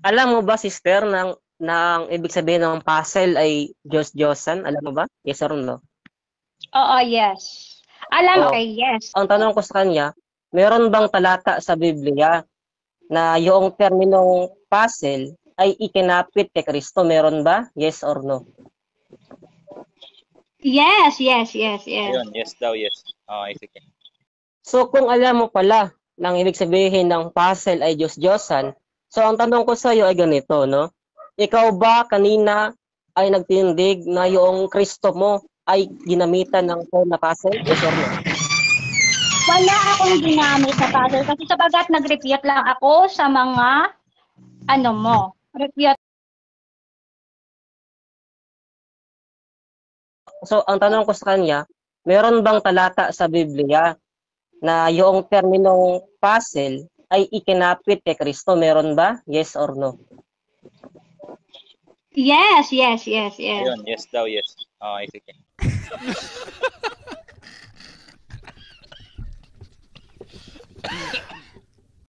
Alam mo ba, sister, ng ibig sabihin ng puzzle ay Diyos-Diyosan? Alam mo ba? Yes or no? Oo, yes. Alam, O, okay, yes. ang tanong ko sa kanya, meron bang talata sa Biblia na yung terminong puzzle ay ikinapit kay Kristo? Meron ba? Yes or no? Yes, yes, yes, yes. Ayun, yes daw, yes. Okay, sige. So, kung alam mo pala ng ibig sabihin ng puzzle ay Diyos-Diyosan, so ang tanong ko sa iyo ay ganito, no? Ikaw ba kanina ay nagtindig na yung Kristo mo ay ginamitan ng phone na puzzle? Yes or no? Wala akong ginamit na puzzle kasi sabagat nag-repeat lang ako sa mga ano mo. Repeat. So, ang tanong ko sa kanya, meron bang talata sa Biblia na yung terminong puzzle ay ikinapit kay Kristo? Meron ba? Yes or no? Yes, yes, yes, yes. Ayun, yes daw, yes. Okay, sige.